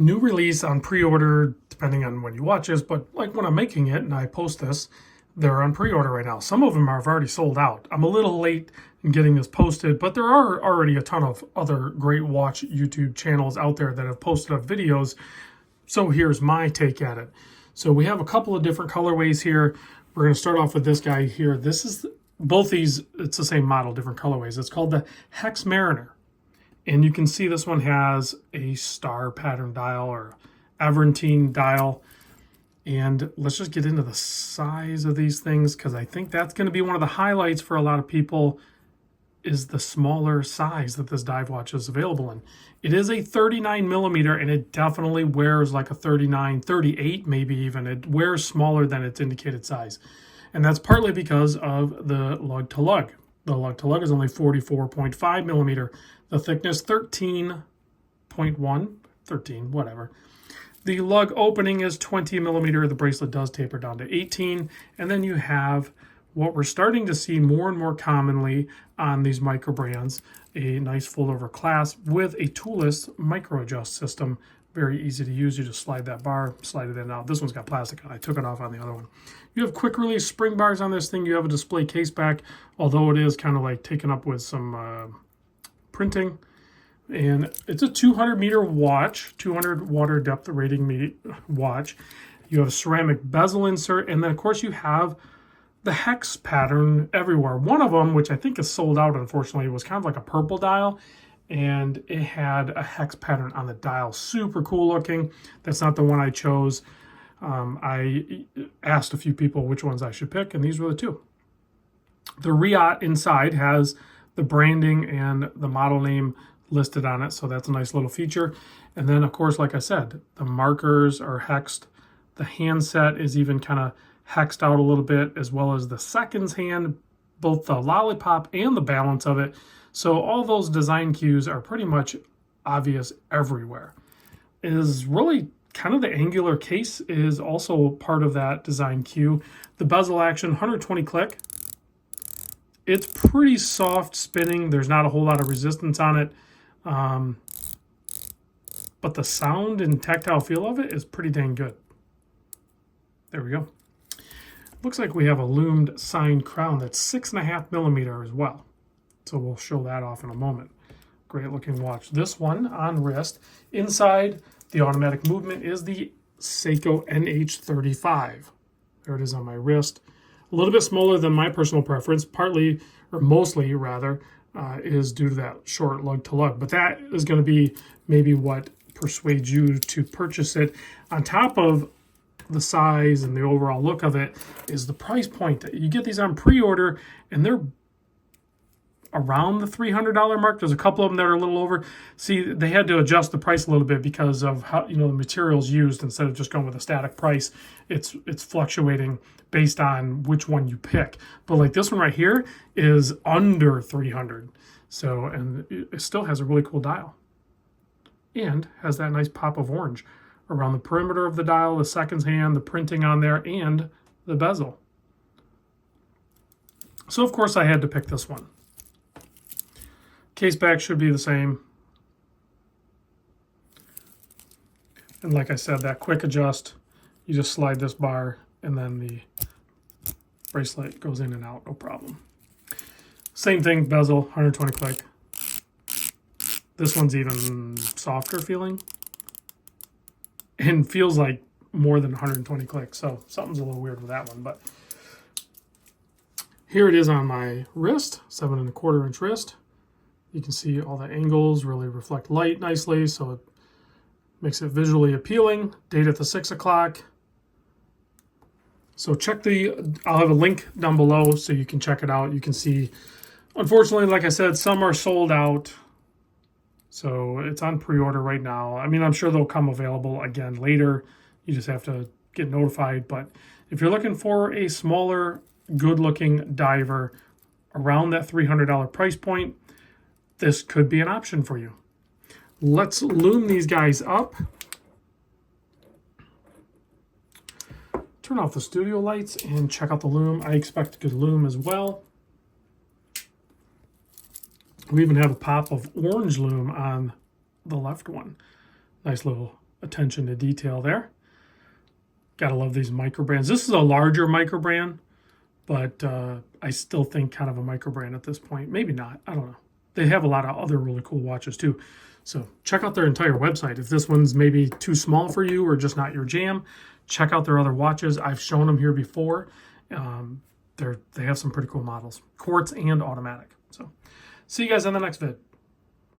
New release on pre-order, depending on when you watch this, but like when I'm making it and I post this, they're on pre-order right now. Some of them have already sold out. I'm a little late in getting this posted, but there are already a ton of other great watch YouTube channels out there that have posted up videos. So here's my take at it. So we have a couple of different colorways here. We're going to start off with this guy here. This is both these, it's the same model, different colorways. It's called the HexMariner. And you can see this one has a star pattern dial or Aventine dial. And let's just get into the size of these things, because I think that's going to be one of the highlights for a lot of people, is the smaller size that this dive watch is available in. It is a 39 millimeter, and it definitely wears like a 39, 38 maybe even. It wears smaller than its indicated size. And that's partly because of the lug to lug. The lug to lug is only 44.5 millimeter. The thickness 13.1, 13, whatever. The lug opening is 20 millimeter. The bracelet does taper down to 18. And then you have what we're starting to see more and more commonly on these micro brands, a nice fold over clasp with a toolless micro adjust system. Very easy to use. You just slide that bar, slide it in and out. This one's got plastic on. I took it off on the other one. You have quick release spring bars on this thing. You have a display case back, although it is kind of like taken up with some printing. And it's a 200 meter watch, 200 water depth rating watch. You have a ceramic bezel insert, and then of course you have the hex pattern everywhere. One of them, which I think is sold out unfortunately, was kind of like a purple dial, and it had a hex pattern on the dial. Super cool looking. That's not the one I chose. I asked a few people which ones I should pick, and these were the two. The Revelot inside has the branding and the model name listed on it, so that's a nice little feature. And then of course, like I said, the markers are hexed. The handset is even kind of hexed out a little bit, as well as the seconds hand, both the lollipop and the balance of it. So all those design cues are pretty much obvious everywhere. It is really kind of the angular case is also part of that design cue. The bezel action, 120 click. It's pretty soft spinning. There's not a whole lot of resistance on it. But the sound and tactile feel of it is pretty dang good. There we go. Looks like we have a loomed signed crown that's 6.5 millimeter as well. So we'll show that off in a moment. Great looking watch. This one on wrist. Inside, the automatic movement is the Seiko NH35. There it is on my wrist. A little bit smaller than my personal preference, partly, or mostly rather, is due to that short lug to lug. But that is going to be maybe what persuades you to purchase it. On top of the size and the overall look of it is the price point. You get these on pre-order, and they're around the $300 mark. There's a couple of them that are a little over. See, they had to adjust the price a little bit because of how, the materials used. Instead of just going with a static price, it's fluctuating based on which one you pick. But like this one right here is under 300. So, and it still has a really cool dial and has that nice pop of orange around the perimeter of the dial, the seconds hand, the printing on there, and the bezel. So of course I had to pick this one. Case back should be the same. And like I said, that quick adjust, you just slide this bar and then the bracelet goes in and out, no problem. Same thing, bezel, 120 click. This one's even softer feeling and feels like more than 120 clicks. So something's a little weird with that one, but here it is on my wrist, 7¼ inch wrist. You can see all the angles really reflect light nicely, so it makes it visually appealing. Date at the 6 o'clock. So I'll have a link down below so you can check it out. You can see, unfortunately, like I said, some are sold out. So it's on pre-order right now. I mean, I'm sure they'll come available again later. You just have to get notified. But if you're looking for a smaller, good-looking diver around that $300 price point, this could be an option for you. Let's loom these guys up. Turn off the studio lights and check out the loom. I expect a good loom as well. We even have a pop of orange loom on the left one. Nice little attention to detail there. Gotta love these micro brands. This is a larger micro brand, but I still think kind of a micro brand at this point. Maybe not. I don't know. They have a lot of other really cool watches too. So check out their entire website. If this one's maybe too small for you or just not your jam, check out their other watches. I've shown them here before. They have some pretty cool models, quartz and automatic. So see you guys in the next vid.